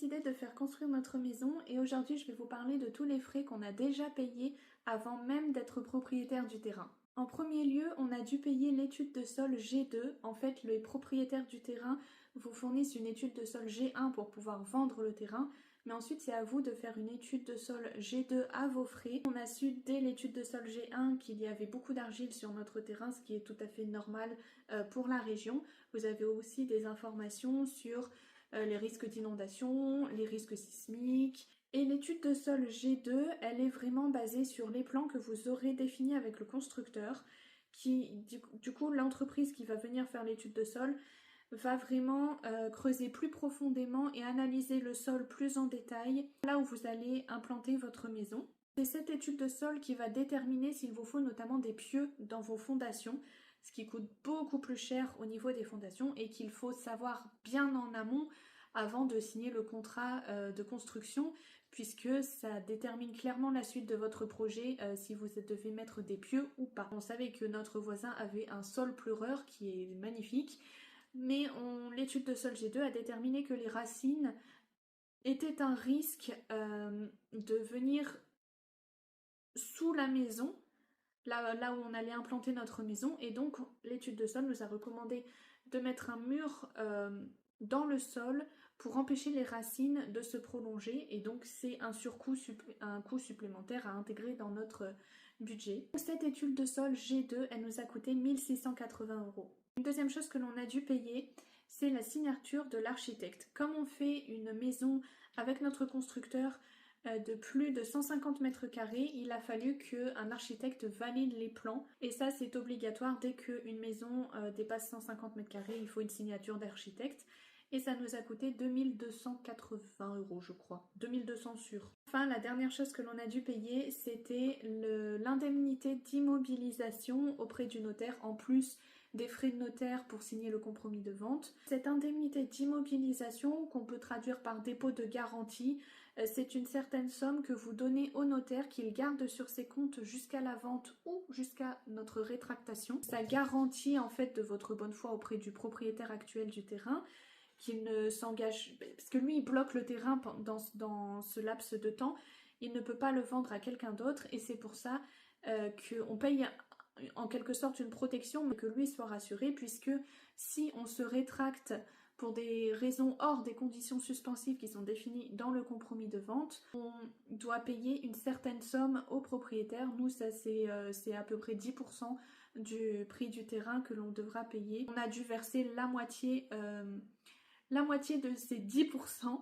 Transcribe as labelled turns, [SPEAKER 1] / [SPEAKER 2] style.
[SPEAKER 1] décidé de faire construire notre maison et aujourd'hui je vais vous parler de tous les frais qu'on a déjà payés avant même d'être propriétaire du terrain. En premier lieu, on a dû payer l'étude de sol G2. En fait, les propriétaires du terrain vous fournissent une étude de sol G1 pour pouvoir vendre le terrain. Mais ensuite, c'est à vous de faire une étude de sol G2 à vos frais. On a su dès l'étude de sol G1 qu'il y avait beaucoup d'argile sur notre terrain, ce qui est tout à fait normal pour la région. Vous avez aussi des informations sur les risques d'inondation, les risques sismiques. Et l'étude de sol G2, elle est vraiment basée sur les plans que vous aurez définis avec le constructeur. Du coup, l'entreprise qui va venir faire l'étude de sol va vraiment creuser plus profondément et analyser le sol plus en détail, là où vous allez implanter votre maison. C'est cette étude de sol qui va déterminer s'il vous faut notamment des pieux dans vos fondations, ce qui coûte beaucoup plus cher au niveau des fondations et qu'il faut savoir bien en amont avant de signer le contrat de construction, puisque ça détermine clairement la suite de votre projet si vous devez mettre des pieux ou pas. On savait que notre voisin avait un sol pleureur qui est magnifique, mais l'étude de sol G2 a déterminé que les racines étaient un risque de venir sous la maison, là où on allait implanter notre maison, et donc l'étude de sol nous a recommandé de mettre un mur dans le sol pour empêcher les racines de se prolonger, et donc c'est un coût supplémentaire à intégrer dans notre budget. Cette étude de sol G2, elle nous a coûté 1680 €. Une deuxième chose que l'on a dû payer, c'est la signature de l'architecte. Comme on fait une maison avec notre constructeur de plus de 150 mètres carrés, il a fallu qu'un architecte valide les plans. Et ça, c'est obligatoire. Dès qu'une maison dépasse 150 mètres carrés, il faut une signature d'architecte. Et ça nous a coûté 2280 €, je crois. 2200 sûr. Enfin, la dernière chose que l'on a dû payer, c'était l'indemnité d'immobilisation auprès du notaire, en plus des frais de notaire pour signer le compromis de vente. Cette indemnité d'immobilisation, qu'on peut traduire par dépôt de garantie, c'est une certaine somme que vous donnez au notaire qu'il garde sur ses comptes jusqu'à la vente ou jusqu'à notre rétractation. Ça garantit en fait de votre bonne foi auprès du propriétaire actuel du terrain, qu'il ne s'engage, parce que lui il bloque le terrain dans ce laps de temps, il ne peut pas le vendre à quelqu'un d'autre et c'est pour ça qu'on paye en quelque sorte une protection, mais que lui soit rassuré, puisque si on se rétracte pour des raisons hors des conditions suspensives qui sont définies dans le compromis de vente, on doit payer une certaine somme au propriétaire. Nous, ça c'est à peu près 10% du prix du terrain que l'on devra payer. On a dû verser la moitié de ces 10%.